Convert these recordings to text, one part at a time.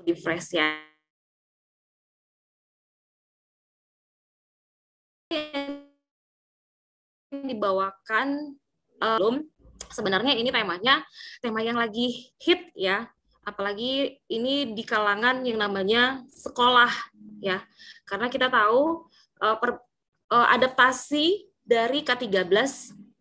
di fresh ya. Yang dibawakan belum sebenarnya ini tema yang lagi hit ya, apalagi ini di kalangan yang namanya sekolah ya, karena kita tahu adaptasi dari K13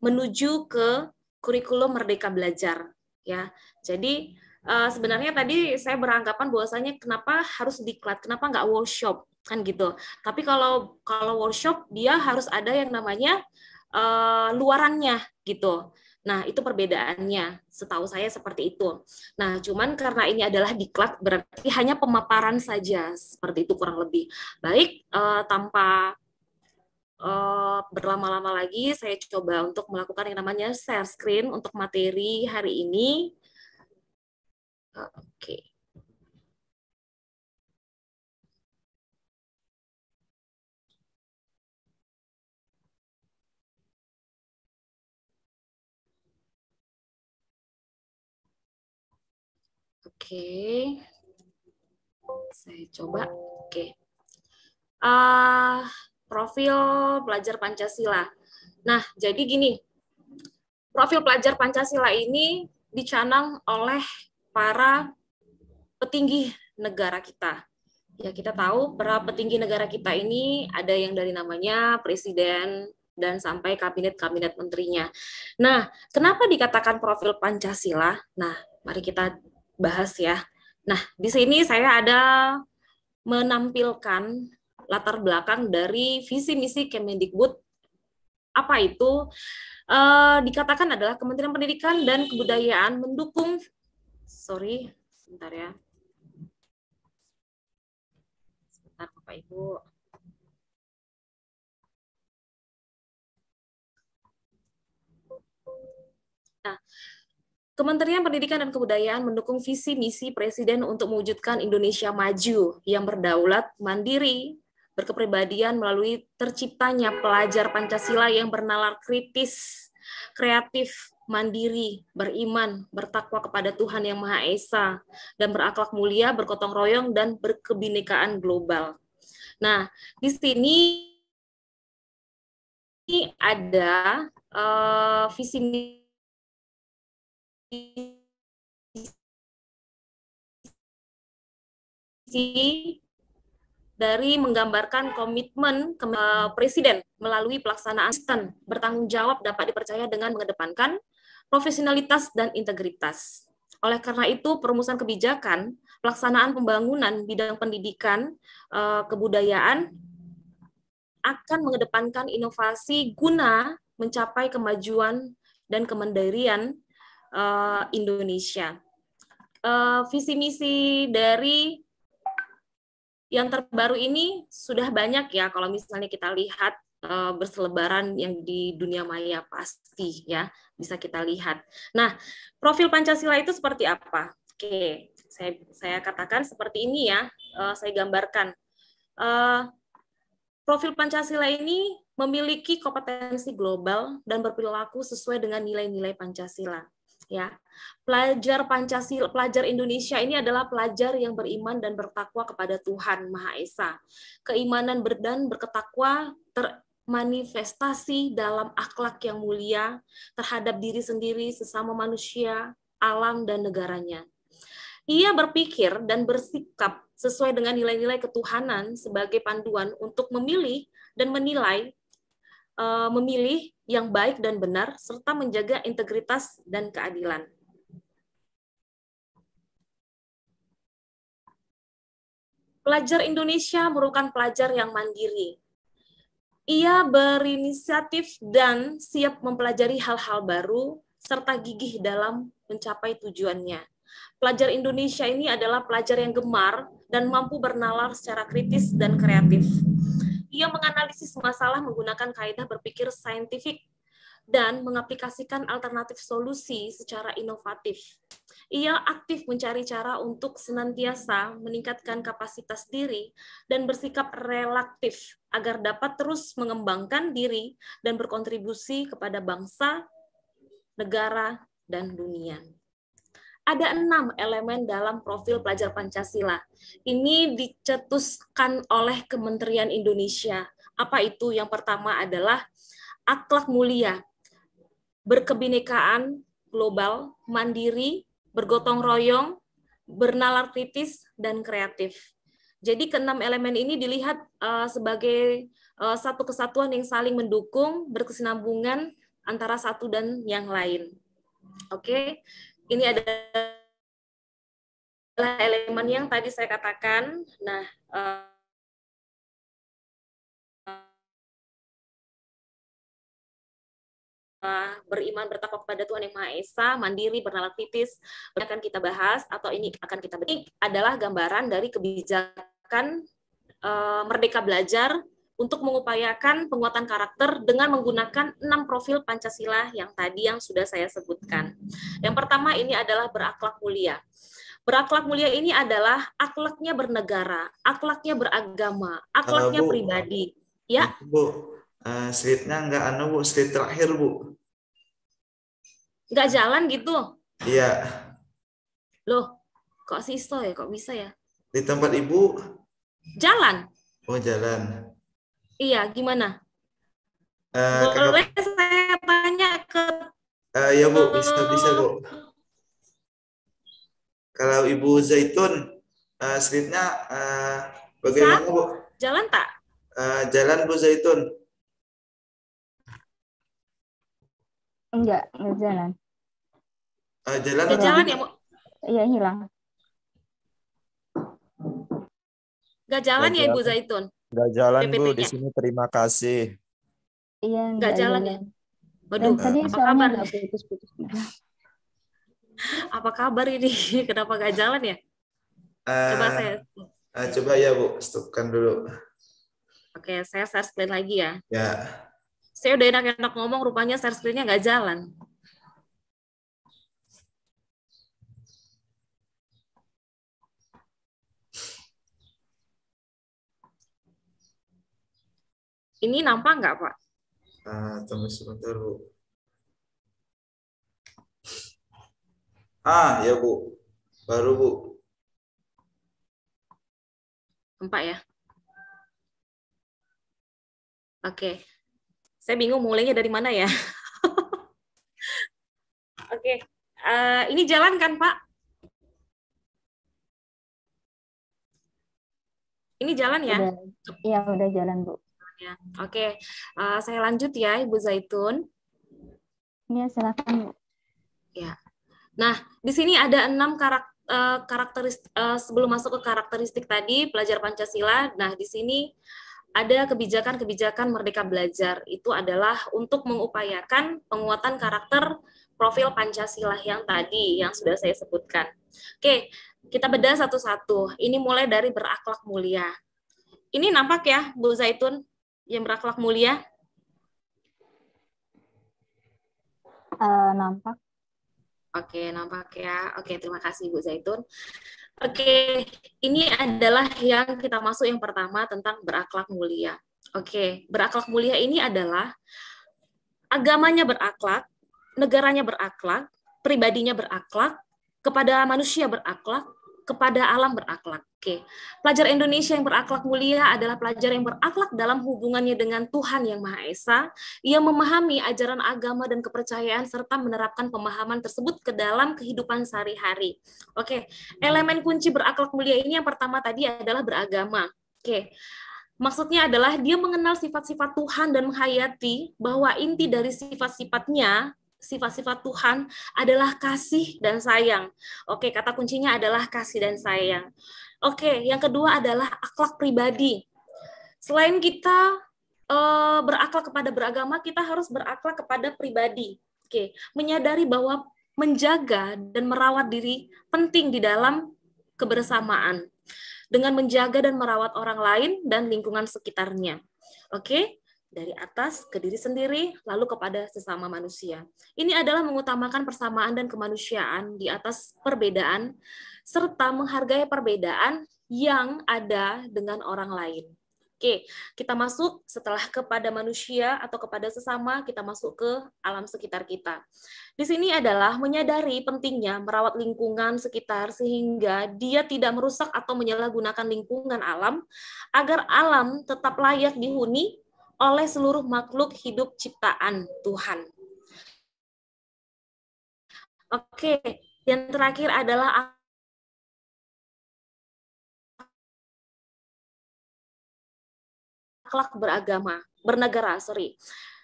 menuju ke kurikulum Merdeka Belajar ya. Jadi sebenarnya tadi saya beranggapan bahwasanya kenapa harus diklat, kenapa nggak workshop kan gitu. Tapi kalau workshop dia harus ada yang namanya luarannya gitu. Nah, itu perbedaannya. Setahu saya seperti itu. Nah, cuman karena ini adalah diklat, berarti hanya pemaparan saja. Seperti itu kurang lebih. Baik, tanpa berlama-lama lagi, saya coba untuk melakukan yang namanya share screen untuk materi hari ini. Oke. Oke. Saya coba. Oke. Profil pelajar Pancasila. Nah, jadi gini, profil pelajar Pancasila ini dicanang oleh para petinggi negara kita. Ya, kita tahu para petinggi negara kita ini ada yang dari namanya presiden dan sampai kabinet-kabinet menterinya. Nah, kenapa dikatakan profil Pancasila? Nah, mari kita bahas ya. Nah, di sini saya ada menampilkan latar belakang dari visi misi Kemendikbud. Apa itu? Dikatakan adalah Kementerian Pendidikan dan Kebudayaan mendukung, sebentar ya, sebentar Bapak Ibu. Nah, Kementerian Pendidikan dan Kebudayaan mendukung visi misi Presiden untuk mewujudkan Indonesia maju yang berdaulat, mandiri, berkepribadian melalui terciptanya pelajar Pancasila yang bernalar kritis, kreatif, mandiri, beriman, bertakwa kepada Tuhan Yang Maha Esa, dan berakhlak mulia, bergotong royong, dan berkebinekaan global. Nah, di sini ada visi misi dari menggambarkan komitmen Presiden melalui pelaksanaan sistem bertanggung jawab dapat dipercaya dengan mengedepankan profesionalitas dan integritas. Oleh karena itu, perumusan kebijakan, pelaksanaan pembangunan bidang pendidikan, kebudayaan akan mengedepankan inovasi guna mencapai kemajuan dan kemandirian Indonesia. Visi misi dari yang terbaru ini sudah banyak ya, kalau misalnya kita lihat berselebaran yang di dunia maya pasti ya bisa kita lihat. Nah, profil Pancasila itu seperti apa? Oke, saya katakan seperti ini ya, saya gambarkan. Profil Pancasila ini memiliki kompetensi global dan berperilaku sesuai dengan nilai-nilai Pancasila. Ya, pelajar Indonesia ini adalah pelajar yang beriman dan bertakwa kepada Tuhan Maha Esa. Keimanan dan berketakwa termanifestasi dalam akhlak yang mulia terhadap diri sendiri, sesama manusia, alam, dan negaranya. Ia berpikir dan bersikap sesuai dengan nilai-nilai ketuhanan sebagai panduan untuk memilih dan menilai, memilih yang baik dan benar, serta menjaga integritas dan keadilan. Pelajar Indonesia merupakan pelajar yang mandiri. Ia berinisiatif dan siap mempelajari hal-hal baru, serta gigih dalam mencapai tujuannya. Pelajar Indonesia ini adalah pelajar yang gemar dan mampu bernalar secara kritis dan kreatif. Ia menganalisis masalah menggunakan kaidah berpikir saintifik dan mengaplikasikan alternatif solusi secara inovatif. Ia aktif mencari cara untuk senantiasa meningkatkan kapasitas diri dan bersikap relatif agar dapat terus mengembangkan diri dan berkontribusi kepada bangsa, negara, dan dunia. Ada 6 elemen dalam profil pelajar Pancasila. Ini dicetuskan oleh Kementerian Indonesia. Apa itu? Yang pertama adalah akhlak mulia, berkebinekaan global, mandiri, bergotong royong, bernalar kritis, dan kreatif. Jadi keenam elemen ini dilihat sebagai satu kesatuan yang saling mendukung, berkesinambungan antara satu dan yang lain. Oke, ini adalah elemen yang tadi saya katakan. Nah, beriman bertakwa kepada Tuhan Yang Maha Esa, mandiri, bernalar kritis, akan kita bahas atau ini akan kita bahas adalah gambaran dari kebijakan Merdeka Belajar untuk mengupayakan penguatan karakter dengan menggunakan 6 profil Pancasila yang tadi yang sudah saya sebutkan. Yang pertama ini adalah berakhlak mulia. Berakhlak mulia ini adalah akhlaknya bernegara, akhlaknya beragama, akhlaknya pribadi. Ya. Bu, slide-nya nggak Bu, slide terakhir Bu. Nggak jalan gitu? Iya. Loh, kok siso ya? Kok bisa ya? Di tempat Ibu? Jalan. Oh, jalan. Iya, gimana? Boleh saya tanya ke... Ya Bu, bisa Bu. Kalau Ibu Zaitun, slide-nya bagaimana Bu? Jalan tak? Jalan Bu Zaitun. Enggak jalan. Jalan Nggak jalan ya, Bu? Iya, hilang. Nggak jalan ya, Ibu Zaitun? Nggak jalan, Bu. Di sini terima kasih. Iya, nggak jalan ya? Dan tadi apa suaranya kabar? nggak putus-putus. Apa kabar ini? Kenapa nggak jalan ya? Coba ya Bu, stopkan dulu. Oke, saya share screen lagi ya. Ya. Saya udah enak-enak ngomong, rupanya share screen-nya nggak jalan. Ini nampak nggak, Pak? Tunggu sebentar, Bu. Ya Bu. Baru Bu. Nampak ya? Oke. Saya bingung mulainya dari mana ya. Oke. Ini jalan kan, Pak? Ini jalan ya? Iya, udah jalan, Bu. Ya. Oke. Saya lanjut ya, Ibu Zaitun. Iya, silakan, Bu. Ya. Nah, di sini ada 6 karakteristik sebelum masuk ke karakteristik tadi pelajar Pancasila. Nah, di sini ada kebijakan-kebijakan Merdeka Belajar. Itu adalah untuk mengupayakan penguatan karakter profil Pancasila yang tadi yang sudah saya sebutkan. Oke, kita bedah satu-satu. Ini mulai dari berakhlak mulia. Ini nampak ya, Bu Zaitun, yang berakhlak mulia? Nampak. Oke, nampak ya. Oke, terima kasih Bu Zaitun. Oke, ini adalah yang kita masuk yang pertama tentang berakhlak mulia. Oke, berakhlak mulia ini adalah agamanya berakhlak, negaranya berakhlak, pribadinya berakhlak, kepada manusia berakhlak, kepada alam berakhlak. Oke, pelajar Indonesia yang berakhlak mulia adalah pelajar yang berakhlak dalam hubungannya dengan Tuhan Yang Maha Esa. Ia memahami ajaran agama dan kepercayaan serta menerapkan pemahaman tersebut ke dalam kehidupan sehari-hari. Oke, elemen kunci berakhlak mulia ini yang pertama tadi adalah beragama. Oke, maksudnya adalah dia mengenal sifat-sifat Tuhan dan menghayati bahwa inti dari sifat-sifatnya, sifat-sifat Tuhan adalah kasih dan sayang. Oke, kata kuncinya adalah kasih dan sayang. Oke, yang kedua adalah akhlak pribadi. Selain kita berakhlak kepada beragama, kita harus berakhlak kepada pribadi. Oke, menyadari bahwa menjaga dan merawat diri penting di dalam kebersamaan dengan menjaga dan merawat orang lain dan lingkungan sekitarnya. Oke, dari atas ke diri sendiri, lalu kepada sesama manusia. Ini adalah mengutamakan persamaan dan kemanusiaan di atas perbedaan, serta menghargai perbedaan yang ada dengan orang lain. Oke, kita masuk setelah kepada manusia atau kepada sesama, kita masuk ke alam sekitar kita. Di sini adalah menyadari pentingnya merawat lingkungan sekitar sehingga dia tidak merusak atau menyalahgunakan lingkungan alam agar alam tetap layak dihuni oleh seluruh makhluk hidup ciptaan Tuhan. Oke, yang terakhir adalah akhlak bernegara.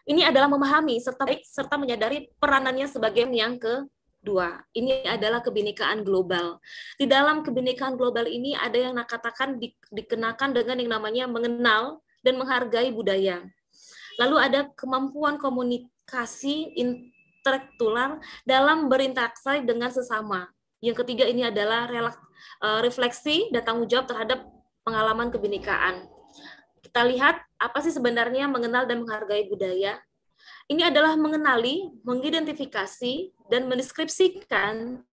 Ini adalah memahami serta menyadari peranannya sebagai yang kedua. Ini adalah kebinekaan global. Di dalam kebinekaan global ini ada yang katakan dikenakan dengan yang namanya mengenal dan menghargai budaya. Lalu ada kemampuan komunikasi intelektual dalam berinteraksi dengan sesama. Yang ketiga ini adalah refleksi dan tanggung jawab terhadap pengalaman kebinekaan. Kita lihat apa sih sebenarnya mengenal dan menghargai budaya. Ini adalah mengenali, mengidentifikasi, dan mendeskripsikan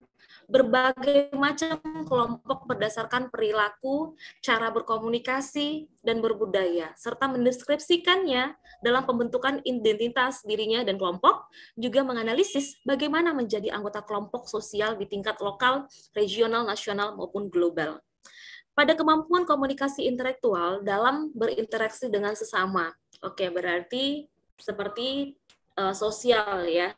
berbagai macam kelompok berdasarkan perilaku, cara berkomunikasi, dan berbudaya, serta mendeskripsikannya dalam pembentukan identitas dirinya dan kelompok, juga menganalisis bagaimana menjadi anggota kelompok sosial di tingkat lokal, regional, nasional, maupun global. Pada kemampuan komunikasi intelektual dalam berinteraksi dengan sesama. Oke, berarti seperti sosial ya.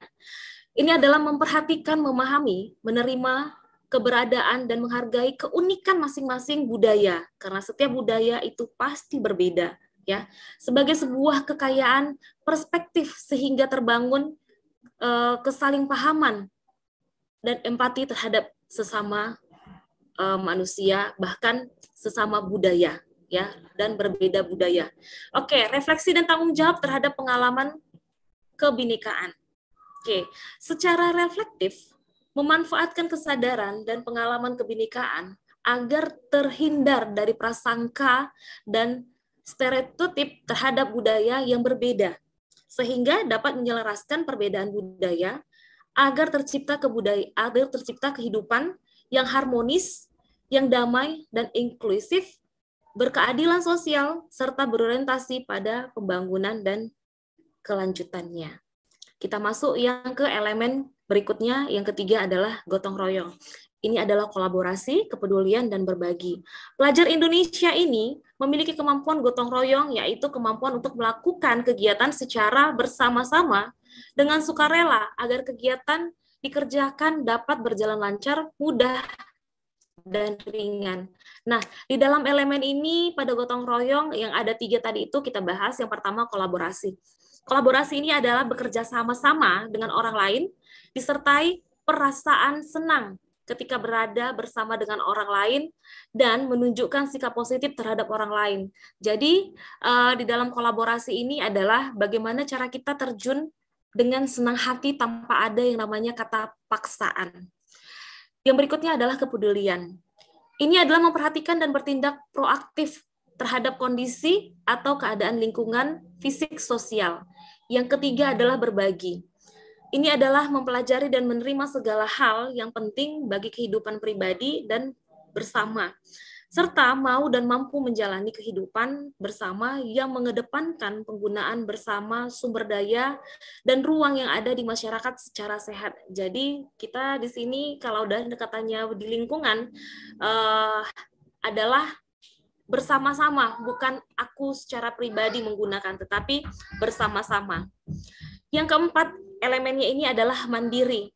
Ini adalah memperhatikan, memahami, menerima keberadaan dan menghargai keunikan masing-masing budaya, karena setiap budaya itu pasti berbeda ya. Sebagai sebuah kekayaan perspektif sehingga terbangun kesalingpahaman dan empati terhadap sesama manusia, bahkan sesama budaya ya, dan berbeda budaya. Oke, refleksi dan tanggung jawab terhadap pengalaman kebinekaan. Oke, secara reflektif memanfaatkan kesadaran dan pengalaman kebinekaan agar terhindar dari prasangka dan stereotip terhadap budaya yang berbeda, sehingga dapat menyelaraskan perbedaan budaya agar tercipta kehidupan yang harmonis, yang damai dan inklusif, berkeadilan sosial, serta berorientasi pada pembangunan dan kelanjutannya. Kita masuk yang ke elemen berikutnya, yang ketiga adalah gotong royong. Ini adalah kolaborasi, kepedulian, dan berbagi. Pelajar Indonesia ini memiliki kemampuan gotong royong, yaitu kemampuan untuk melakukan kegiatan secara bersama-sama dengan sukarela agar kegiatan dikerjakan dapat berjalan lancar, mudah, dan ringan. Nah, di dalam elemen ini pada gotong royong yang ada 3 tadi itu kita bahas. Yang pertama kolaborasi. Kolaborasi ini adalah bekerja sama-sama dengan orang lain, disertai perasaan senang ketika berada bersama dengan orang lain dan menunjukkan sikap positif terhadap orang lain. Jadi, di dalam kolaborasi ini adalah bagaimana cara kita terjun dengan senang hati tanpa ada yang namanya kata paksaan. Yang berikutnya adalah kepedulian. Ini adalah memperhatikan dan bertindak proaktif terhadap kondisi atau keadaan lingkungan fisik sosial. Yang ketiga adalah berbagi. Ini adalah mempelajari dan menerima segala hal yang penting bagi kehidupan pribadi dan bersama, serta mau dan mampu menjalani kehidupan bersama yang mengedepankan penggunaan bersama sumber daya dan ruang yang ada di masyarakat secara sehat. Jadi kita di sini kalau udah katanya di lingkungan adalah bersama-sama, bukan aku secara pribadi menggunakan, tetapi bersama-sama. Yang keempat, elemennya ini adalah mandiri.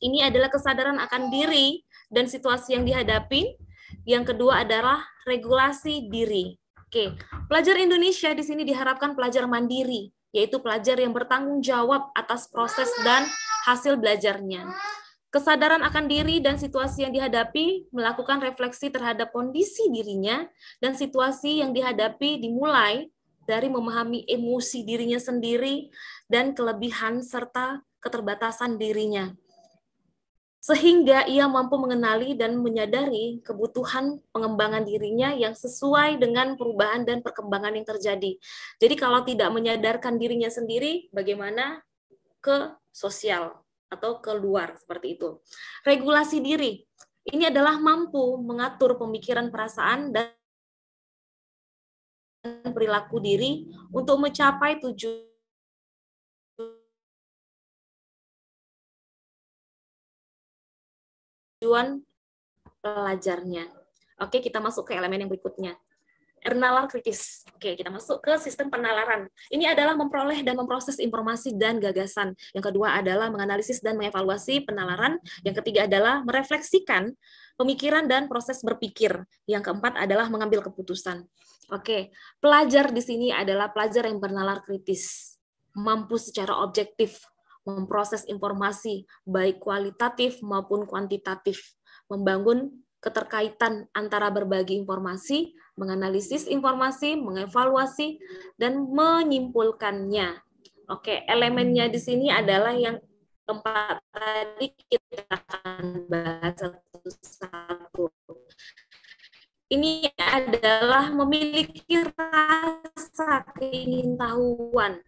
Ini adalah kesadaran akan diri dan situasi yang dihadapi. Yang kedua adalah regulasi diri. Oke, pelajar Indonesia di sini diharapkan pelajar mandiri, yaitu pelajar yang bertanggung jawab atas proses dan hasil belajarnya. Kesadaran akan diri dan situasi yang dihadapi, melakukan refleksi terhadap kondisi dirinya dan situasi yang dihadapi dimulai dari memahami emosi dirinya sendiri dan kelebihan serta keterbatasan dirinya. Sehingga ia mampu mengenali dan menyadari kebutuhan pengembangan dirinya yang sesuai dengan perubahan dan perkembangan yang terjadi. Jadi kalau tidak menyadarkan dirinya sendiri, bagaimana ke sosial atau keluar seperti itu. Regulasi diri, ini adalah mampu mengatur pemikiran, perasaan, dan perilaku diri untuk mencapai tujuan pelajarnya. Oke, kita masuk ke elemen yang berikutnya. Nalar kritis. Oke, kita masuk ke sistem penalaran. Ini adalah memperoleh dan memproses informasi dan gagasan. Yang kedua adalah menganalisis dan mengevaluasi penalaran. Yang ketiga adalah merefleksikan pemikiran dan proses berpikir. Yang keempat adalah mengambil keputusan. Oke, pelajar di sini adalah pelajar yang bernalar kritis, mampu secara objektif memproses informasi baik kualitatif maupun kuantitatif, membangun keterkaitan antara berbagai informasi, menganalisis informasi, mengevaluasi, dan menyimpulkannya. Oke, elemennya di sini adalah yang keempat tadi, kita akan bahas satu-satu. Ini adalah memiliki rasa keingintahuan,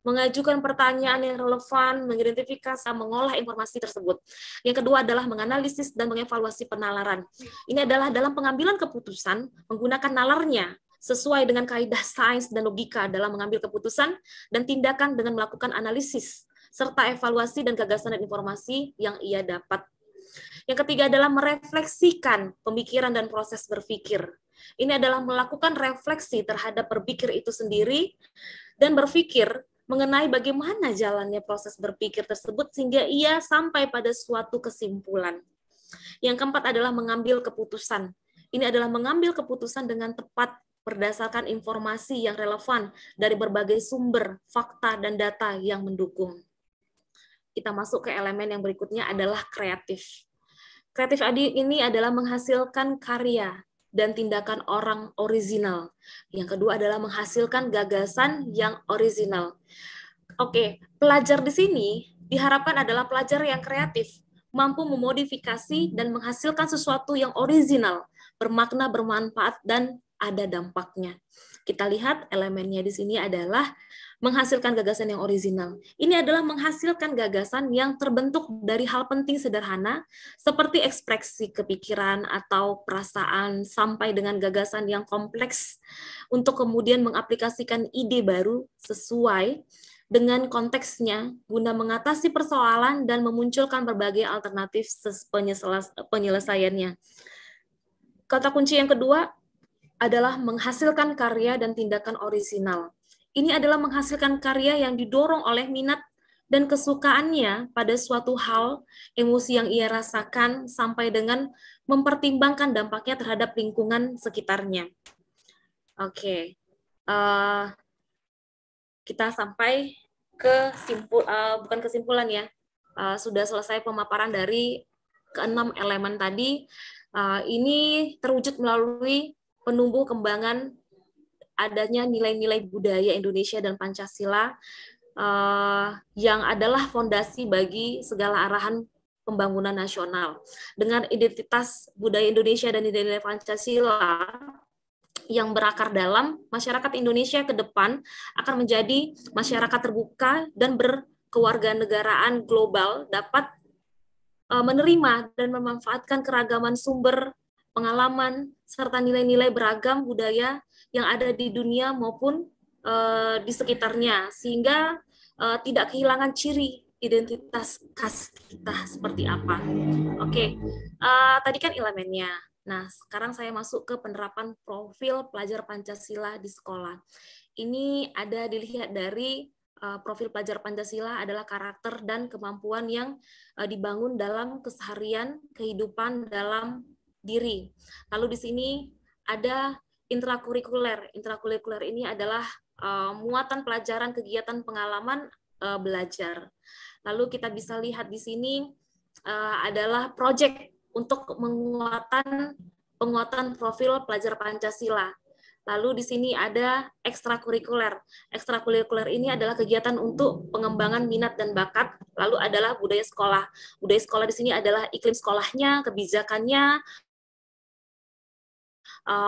mengajukan pertanyaan yang relevan, mengidentifikasi, mengolah informasi tersebut. Yang kedua adalah menganalisis dan mengevaluasi penalaran. Ini adalah dalam pengambilan keputusan, menggunakan nalarnya sesuai dengan kaidah sains dan logika dalam mengambil keputusan dan tindakan dengan melakukan analisis, serta evaluasi dan gagasan dan informasi yang ia dapat. Yang ketiga adalah merefleksikan pemikiran dan proses berpikir. Ini adalah melakukan refleksi terhadap berpikir itu sendiri dan berpikir mengenai bagaimana jalannya proses berpikir tersebut sehingga ia sampai pada suatu kesimpulan. Yang keempat adalah mengambil keputusan. Ini adalah mengambil keputusan dengan tepat berdasarkan informasi yang relevan dari berbagai sumber, fakta, dan data yang mendukung. Kita masuk ke elemen yang berikutnya adalah kreatif. Kreatif ini adalah menghasilkan karya dan tindakan orang original. Yang kedua adalah menghasilkan gagasan yang original. Oke, pelajar di sini diharapkan adalah pelajar yang kreatif, mampu memodifikasi dan menghasilkan sesuatu yang original, bermakna, bermanfaat, dan ada dampaknya. Kita lihat elemennya di sini adalah menghasilkan gagasan yang original. Ini adalah menghasilkan gagasan yang terbentuk dari hal penting sederhana, seperti ekspresi kepikiran atau perasaan, sampai dengan gagasan yang kompleks, untuk kemudian mengaplikasikan ide baru sesuai dengan konteksnya, guna mengatasi persoalan dan memunculkan berbagai alternatif penyelesaiannya. Kata kunci yang kedua adalah menghasilkan karya dan tindakan original. Ini adalah menghasilkan karya yang didorong oleh minat dan kesukaannya pada suatu hal, emosi yang ia rasakan, sampai dengan mempertimbangkan dampaknya terhadap lingkungan sekitarnya. Oke, kita sampai ke bukan kesimpulan ya, sudah selesai pemaparan dari keenam elemen tadi. Ini terwujud melalui penumbuh kembangan adanya nilai-nilai budaya Indonesia dan Pancasila yang adalah fondasi bagi segala arahan pembangunan nasional. Dengan identitas budaya Indonesia dan nilai-nilai Pancasila yang berakar dalam, masyarakat Indonesia ke depan akan menjadi masyarakat terbuka dan berkewarganegaraan global, dapat menerima dan memanfaatkan keragaman sumber pengalaman serta nilai-nilai beragam budaya yang ada di dunia maupun di sekitarnya, sehingga tidak kehilangan ciri identitas khas kita seperti apa. Oke, tadi kan elemennya. Nah, sekarang saya masuk ke penerapan profil pelajar Pancasila di sekolah. Ini ada dilihat dari profil pelajar Pancasila adalah karakter dan kemampuan yang dibangun dalam keseharian kehidupan dalam diri. Lalu di sini ada intrakurikuler. Intrakurikuler ini adalah muatan pelajaran kegiatan pengalaman belajar. Lalu kita bisa lihat di sini adalah proyek untuk penguatan profil pelajar Pancasila. Lalu di sini ada ekstrakurikuler. Ekstrakurikuler ini adalah kegiatan untuk pengembangan minat dan bakat. Lalu adalah budaya sekolah. Budaya sekolah di sini adalah iklim sekolahnya, kebijakannya,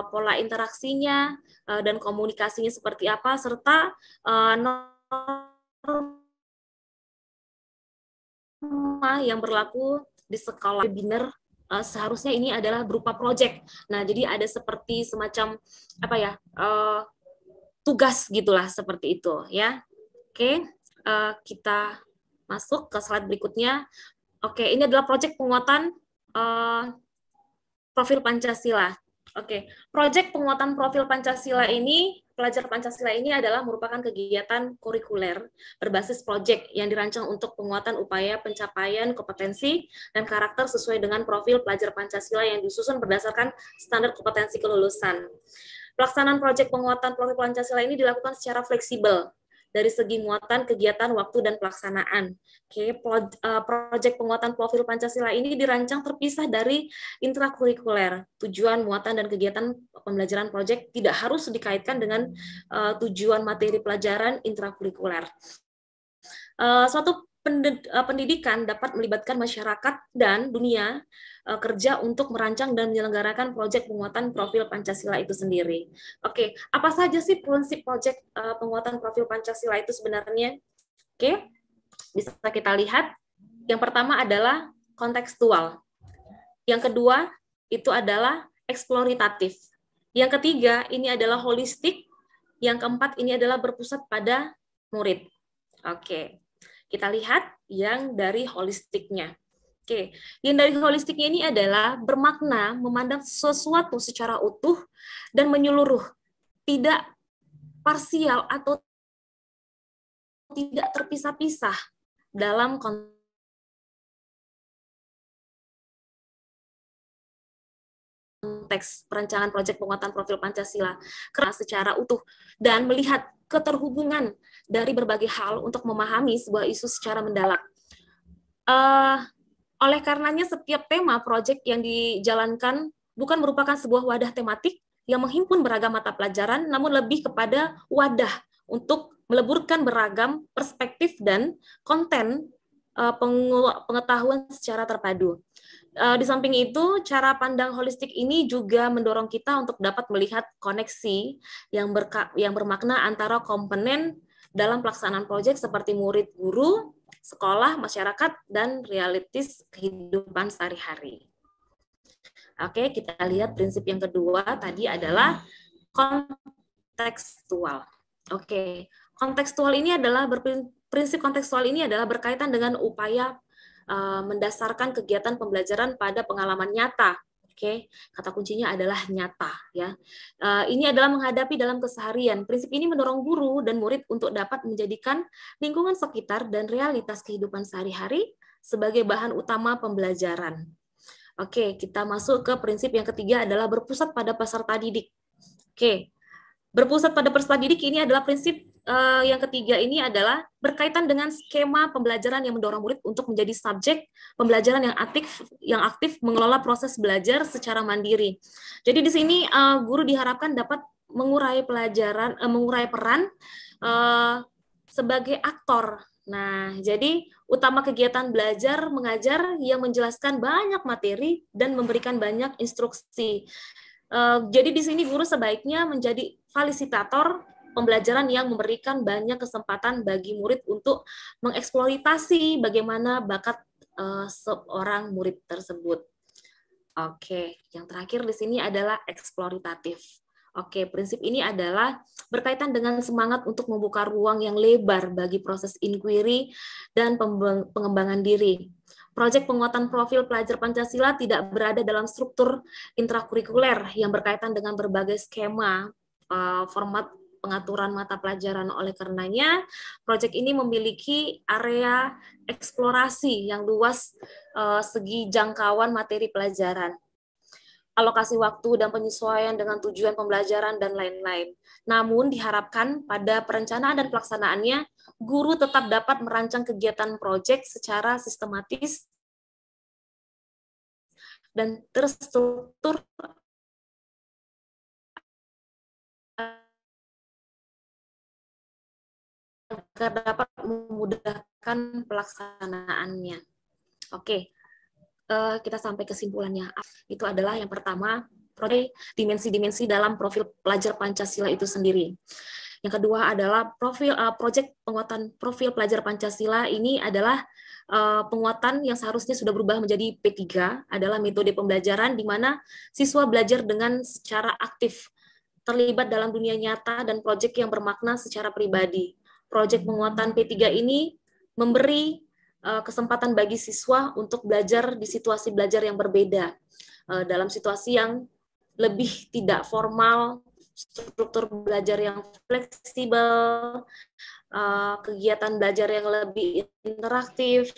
pola interaksinya, dan komunikasinya seperti apa, serta norma yang berlaku di sekolah. Webinar seharusnya ini adalah berupa project. Nah, jadi ada seperti semacam apa ya, tugas gitulah seperti itu ya. Oke, kita masuk ke slide berikutnya. Oke, ini adalah project penguatan profil Pancasila. Oke, proyek penguatan profil Pancasila ini, pelajar Pancasila ini adalah merupakan kegiatan kurikuler berbasis proyek yang dirancang untuk penguatan upaya pencapaian kompetensi dan karakter sesuai dengan profil pelajar Pancasila yang disusun berdasarkan standar kompetensi kelulusan. Pelaksanaan proyek penguatan profil Pancasila ini dilakukan secara fleksibel dari segi muatan, kegiatan, waktu, dan pelaksanaan. Oke, proyek penguatan profil Pancasila ini dirancang terpisah dari intrakurikuler. Tujuan, muatan, dan kegiatan pembelajaran proyek tidak harus dikaitkan dengan tujuan materi pelajaran intrakurikuler. Suatu pendidikan dapat melibatkan masyarakat dan dunia kerja untuk merancang dan menyelenggarakan proyek penguatan profil Pancasila itu sendiri. Oke, apa saja sih prinsip proyek penguatan profil Pancasila itu sebenarnya? Oke, bisa kita lihat. Yang pertama adalah kontekstual. Yang kedua itu adalah eksploratif. Yang ketiga ini adalah holistik. Yang keempat ini adalah berpusat pada murid. Oke. Kita lihat yang dari holistiknya. Oke, yang dari holistiknya ini adalah bermakna memandang sesuatu secara utuh dan menyeluruh, tidak parsial atau tidak terpisah-pisah dalam konteks perencanaan proyek penguatan profil Pancasila karena secara utuh dan melihat keterhubungan dari berbagai hal untuk memahami sebuah isu secara mendalam. Oleh karenanya setiap tema proyek yang dijalankan bukan merupakan sebuah wadah tematik yang menghimpun beragam mata pelajaran, namun lebih kepada wadah untuk meleburkan beragam perspektif dan konten pengetahuan secara terpadu. Di samping itu, cara pandang holistik ini juga mendorong kita untuk dapat melihat koneksi yang bermakna antara komponen dalam pelaksanaan proyek seperti murid, guru, sekolah, masyarakat, dan realitis kehidupan sehari-hari. Oke, kita lihat prinsip yang kedua tadi adalah kontekstual. Oke, kontekstual ini adalah prinsip kontekstual ini adalah berkaitan dengan upaya mendasarkan kegiatan pembelajaran pada pengalaman nyata. Oke, kata kuncinya adalah nyata ya. Ini adalah menghadapi dalam keseharian. Prinsip ini mendorong guru dan murid untuk dapat menjadikan lingkungan sekitar dan realitas kehidupan sehari-hari sebagai bahan utama pembelajaran. Oke, kita masuk ke prinsip yang ketiga adalah berpusat pada peserta didik. Oke, berpusat pada peserta didik ini adalah prinsip yang ketiga ini adalah berkaitan dengan skema pembelajaran yang mendorong murid untuk menjadi subjek pembelajaran yang aktif mengelola proses belajar secara mandiri. Jadi di sini guru diharapkan dapat mengurai peran sebagai aktor. Nah, jadi utama kegiatan belajar mengajar yang menjelaskan banyak materi dan memberikan banyak instruksi. Jadi di sini guru sebaiknya menjadi fasilitator pembelajaran yang memberikan banyak kesempatan bagi murid untuk mengeksploitasi bagaimana bakat seorang murid tersebut. Oke, yang terakhir di sini adalah eksploratif. Oke, prinsip ini adalah berkaitan dengan semangat untuk membuka ruang yang lebar bagi proses inquiry dan pengembangan diri. Proyek penguatan profil pelajar Pancasila tidak berada dalam struktur intrakurikuler yang berkaitan dengan berbagai skema format pengaturan mata pelajaran. Oleh karenanya, proyek ini memiliki area eksplorasi yang luas segi jangkauan materi pelajaran, alokasi waktu dan penyesuaian dengan tujuan pembelajaran, dan lain-lain. Namun, diharapkan pada perencanaan dan pelaksanaannya, guru tetap dapat merancang kegiatan proyek secara sistematis dan terstruktur agar dapat memudahkan pelaksanaannya. Oke, kita sampai kesimpulannya. Itu adalah yang pertama, dimensi-dimensi dalam profil pelajar Pancasila itu sendiri. Yang kedua adalah proyek penguatan profil pelajar Pancasila. Ini adalah penguatan yang seharusnya sudah berubah menjadi P3, adalah metode pembelajaran di mana siswa belajar dengan secara aktif, terlibat dalam dunia nyata dan proyek yang bermakna secara pribadi. Proyek penguatan P3 ini memberi kesempatan bagi siswa untuk belajar di situasi belajar yang berbeda, dalam situasi yang lebih tidak formal, struktur belajar yang fleksibel, kegiatan belajar yang lebih interaktif,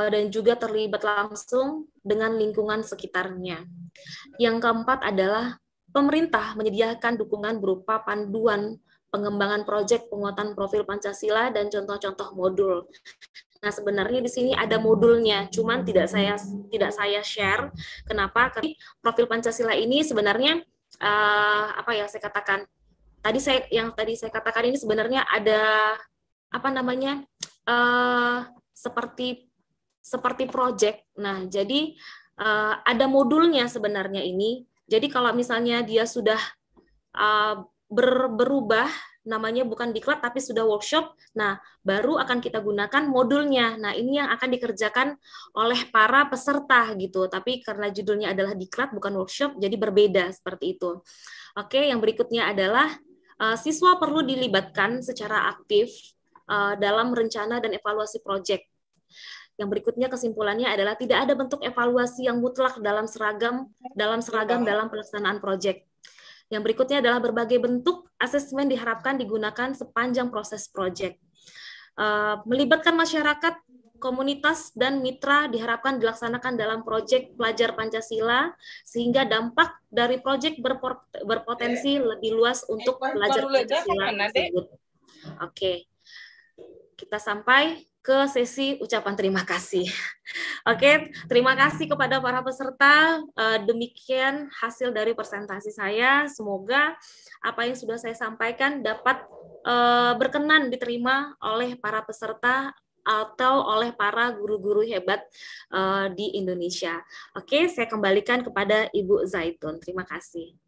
dan juga terlibat langsung dengan lingkungan sekitarnya. Yang keempat adalah pemerintah menyediakan dukungan berupa panduan pengembangan proyek penguatan profil Pancasila dan contoh-contoh modul. Nah, sebenarnya di sini ada modulnya, cuman tidak saya share. Kenapa? Karena profil Pancasila ini sebenarnya saya katakan tadi saya katakan ini sebenarnya ada seperti project. Nah, jadi ada modulnya sebenarnya ini. Jadi kalau misalnya dia sudah berubah, namanya bukan diklat tapi sudah workshop, nah baru akan kita gunakan modulnya. Nah, ini yang akan dikerjakan oleh para peserta gitu. Tapi karena judulnya adalah diklat bukan workshop, jadi berbeda seperti itu. Oke, yang berikutnya adalah siswa perlu dilibatkan secara aktif dalam rencana dan evaluasi proyek. Yang berikutnya kesimpulannya adalah tidak ada bentuk evaluasi yang mutlak dalam seragam dalam pelaksanaan proyek. Yang berikutnya adalah berbagai bentuk asesmen diharapkan digunakan sepanjang proses proyek. Melibatkan masyarakat, komunitas, dan mitra diharapkan dilaksanakan dalam proyek pelajar Pancasila, sehingga dampak dari proyek berpotensi lebih luas untuk pelajar Pancasila tersebut. Oke, kita sampai ke sesi ucapan terima kasih. Oke, terima kasih kepada para peserta. Demikian hasil dari presentasi saya. Semoga apa yang sudah saya sampaikan dapat berkenan diterima oleh para peserta atau oleh para guru-guru hebat di Indonesia. Oke, saya kembalikan kepada Ibu Zaitun. Terima kasih.